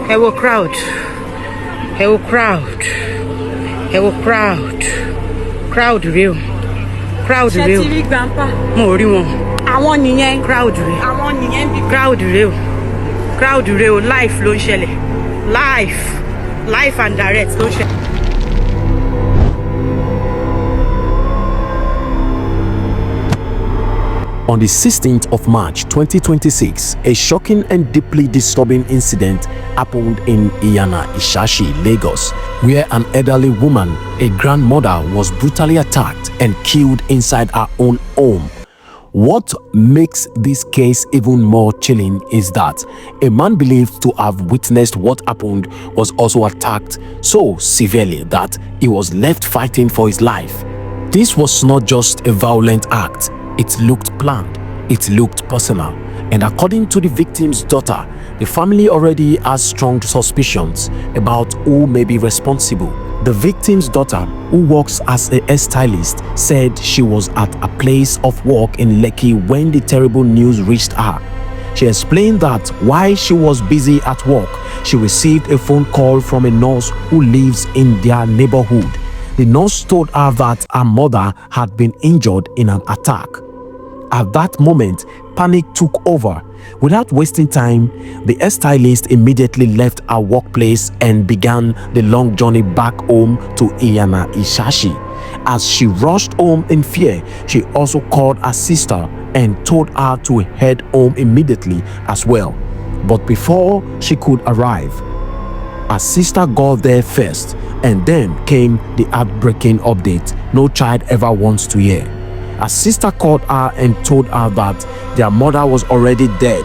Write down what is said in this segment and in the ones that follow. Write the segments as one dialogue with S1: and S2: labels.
S1: Hello crowd. Hello crowd. Hello crowd. Crowd real. Crowd real.
S2: Ṣé ti rí grandpa?
S1: Mo rí wọn.
S2: Àwọn nìyẹn.
S1: Crowd real.
S2: Àwọn nìyẹn bí.
S1: Crowd real. Crowd real. Life ló ń ṣẹlẹ̀. Life and direct ló ń ṣẹlẹ̀.
S3: On the 16th of March 2026, a shocking and deeply disturbing incident happened in Iyana Ishashi, Lagos, where an elderly woman, a grandmother, was brutally attacked and killed inside her own home. What makes this case even more chilling is that a man believed to have witnessed what happened was also attacked so severely that he was left fighting for his life. This was not just a violent act. It looked planned, it looked personal, and according to the victim's daughter, the family already has strong suspicions about who may be responsible. The victim's daughter, who works as a hairstylist, said she was at a place of work in Lekki when the terrible news reached her. She explained that while she was busy at work, she received a phone call from a nurse who lives in their neighborhood. The nurse told her that her mother had been injured in an attack. At that moment, panic took over. Without wasting time, the hairstylist immediately left her workplace and began the long journey back home to Iyana Ishashi. As she rushed home in fear, she also called her sister and told her to head home immediately as well. But before she could arrive, her sister got there first, and then came the heartbreaking update no child ever wants to hear. Her sister called her and told her that their mother was already dead.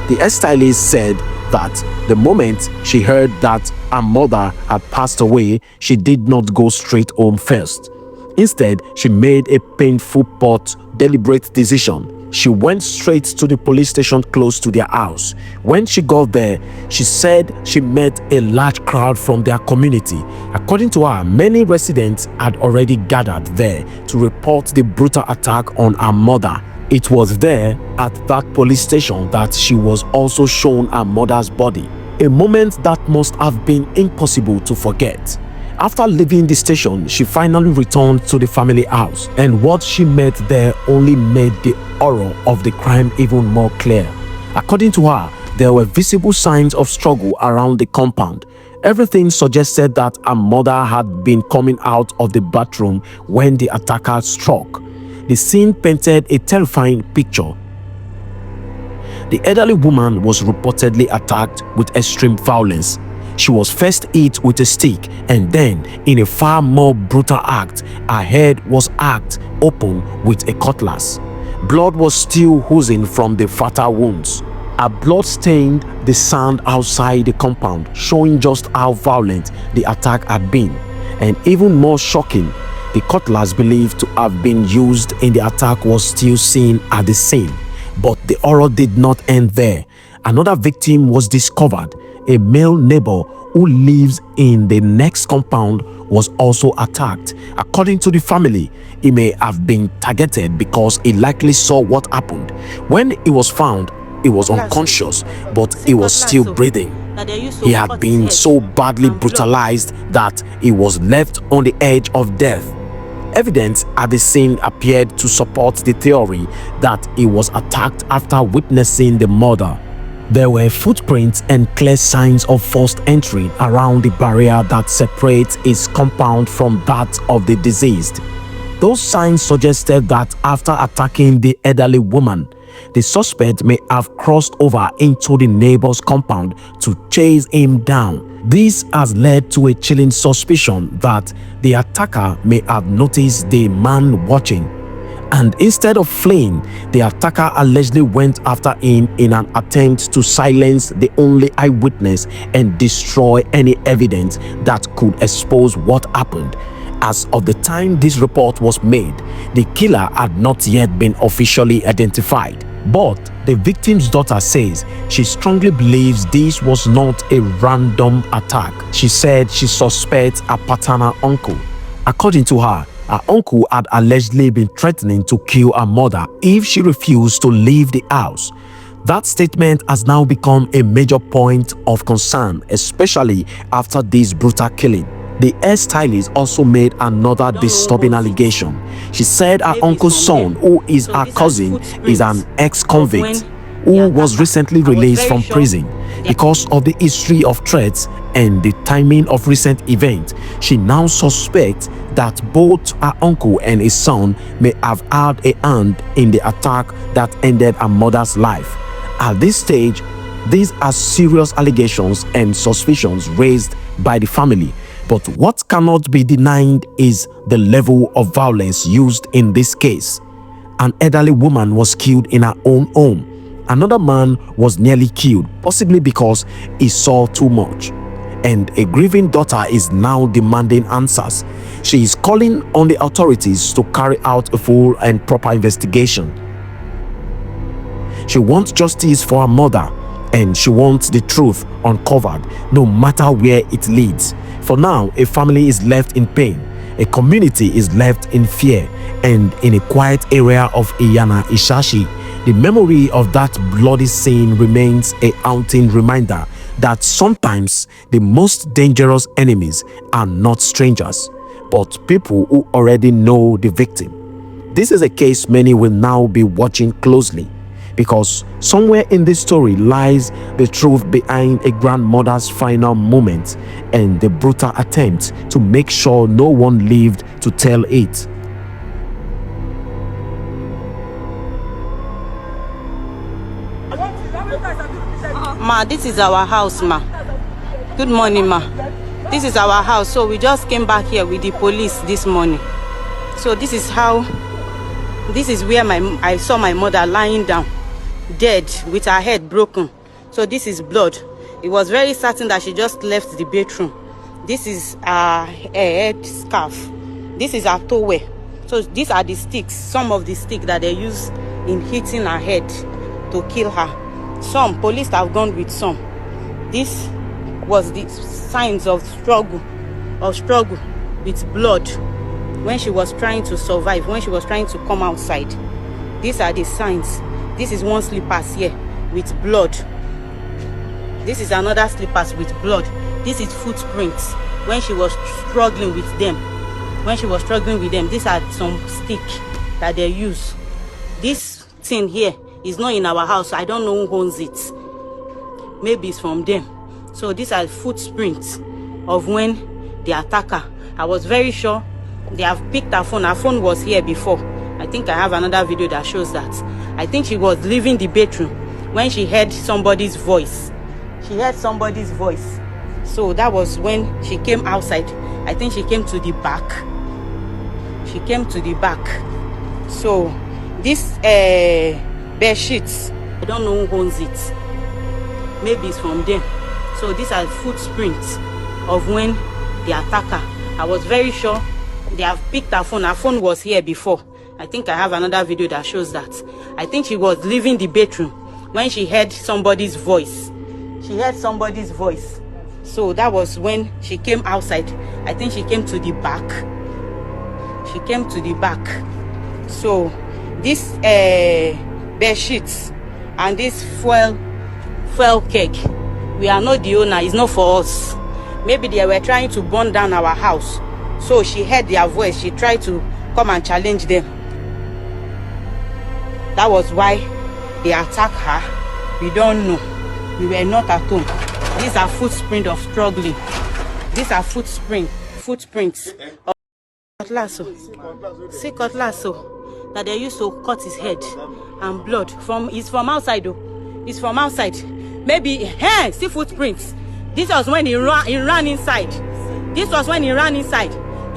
S3: The hairstylist said that the moment she heard that her mother had passed away, she did not go straight home first. Instead, she made a painful but deliberate decision. She went straight to the police station close to their house. When she got there, she said she met a large crowd from their community. According to her, many residents had already gathered there to report the brutal attack on her mother. It was there at that police station that she was also shown her mother's body, a moment that must have been impossible to forget. After leaving the station, she finally returned to the family house, and what she met there only made the horror of the crime even more clear. According to her, there were visible signs of struggle around the compound. Everything suggested that her mother had been coming out of the bathroom when the attacker struck. The scene painted a terrifying picture. The elderly woman was reportedly attacked with extreme violence. She was first hit with a stick, and then, in a far more brutal act, her head was hacked open with a cutlass. Blood was still oozing from the fatal wounds. Her blood stained the sand outside the compound, showing just how violent the attack had been. And even more shocking, the cutlass believed to have been used in the attack was still seen at the scene. But the horror did not end there. Another victim was discovered. A male neighbor who lives in the next compound was also attacked. According to the family, he may have been targeted because he likely saw what happened. When he was found, he was unconscious, but he was still breathing. He had been so badly brutalized that he was left on the edge of death. Evidence at the scene appeared to support the theory that he was attacked after witnessing the murder. There were footprints and clear signs of forced entry around the barrier that separates his compound from that of the deceased. Those signs suggested that after attacking the elderly woman, the suspect may have crossed over into the neighbor's compound to chase him down. This has led to a chilling suspicion that the attacker may have noticed the man watching, and instead of fleeing, the attacker allegedly went after him in an attempt to silence the only eyewitness and destroy any evidence that could expose what happened. As of the time this report was made, the killer had not yet been officially identified. But the victim's daughter says she strongly believes this was not a random attack. She said she suspects a paternal uncle. According to her uncle had allegedly been threatening to kill her mother if she refused to leave the house. That statement has now become a major point of concern, especially after this brutal killing. The hairstylist also made another disturbing allegation. She said her uncle's son, who is her cousin, is an ex-convict who was recently released from prison. Because of the history of threats and the timing of recent events, she now suspects that both her uncle and his son may have had a hand in the attack that ended her mother's life. At this stage, these are serious allegations and suspicions raised by the family. But what cannot be denied is the level of violence used in this case. An elderly woman was killed in her own home. Another man was nearly killed, possibly because he saw too much. And a grieving daughter is now demanding answers. She is calling on the authorities to carry out a full and proper investigation. She wants justice for her mother, and she wants the truth uncovered, no matter where it leads. For now, a family is left in pain, a community is left in fear, and in a quiet area of Iyana Ishashi, the memory of that bloody scene remains a haunting reminder that sometimes the most dangerous enemies are not strangers, but people who already know the victim. This is a case many will now be watching closely, because somewhere in this story lies the truth behind a grandmother's final moment and the brutal attempt to make sure no one lived to tell it.
S2: Ma, this is our house, ma. Good morning, ma. This is our house, so we just came back here with the police this morning. So this is where I saw my mother lying down, dead, with her head broken. So this is blood. It was very certain that she just left the bedroom. This is her head scarf. This is her towel. So these are the sticks, some of the sticks that they use in hitting her head to kill her. Some police have gone with some. This was the signs of struggle with blood when she was trying to survive, when she was trying to come outside. These are the signs. This is one slippers here with blood. This is another slippers with blood. This is footprints when she was struggling with them. These are some sticks that they use. This thing here is not in our house. I don't know who owns it. Maybe it's from them. So these are footprints of when the attacker. I was very sure they have picked her phone. Her phone was here before. I think I have another video that shows that. I think she was leaving the bedroom when she heard somebody's voice. So that was when she came outside. I think she came to the back. So this bed sheets, I don't know who owns it. Maybe it's from them. So these are footprints of when the attacker. I was very sure they have picked her phone. Her phone was here before. I think I have another video that shows that. I think she was leaving the bedroom when she heard somebody's voice. So that was when she came outside. I think she came to the back. So this bed sheets and this fuel keg, we are not the owner. It's not for us. Maybe they were trying to burn down our house, so she heard their voice. She tried to come and challenge them. That was why they attacked her. We don't know. We were not at home. These are footprints of struggling. These are footprints of cutlass. See cutlass that they used to cut his head, and blood it's from outside though. It's from outside. Maybe see footprints. This was when he ran inside.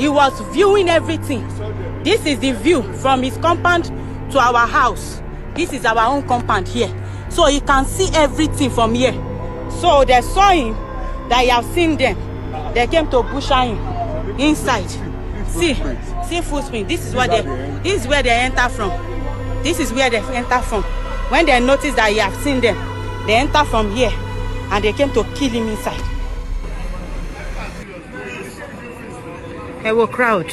S2: He was viewing everything. This is the view from his compound to our house. This is our own compound here. So he can see everything from here. So they saw him, that he have seen them. They came to butcher him inside. See footprint. This is where they enter from. When they noticed that he have seen them, they enter from here and they came to kill him inside.
S1: Hello crowd.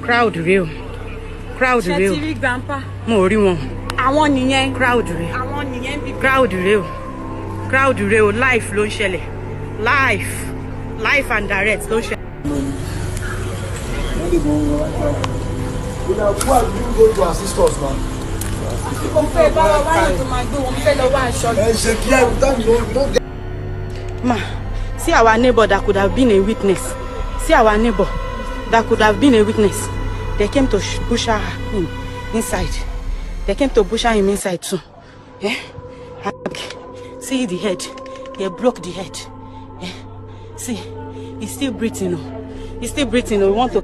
S1: Crowd real. crowd rèé o.
S2: Ṣé ti rí grandpa?
S1: Mo rí wọn.
S2: Àwọn nìyẹn.
S1: Crowd rèé.
S2: Àwọn nìyẹn bí.
S1: Crowd rèé o. Crowd rèé o. Life ló ń ṣẹlẹ̀. Life and direct ló ń ṣẹlẹ̀.
S4: Who are you going to assist us, man?
S2: Ma, see our neighbor that could have been a witness. See our neighbor that could have been a witness. They came to push her inside. They came to push him inside too. Yeah? See the head. He broke the head. Yeah? See, he's still breathing. He's still breathing. We want to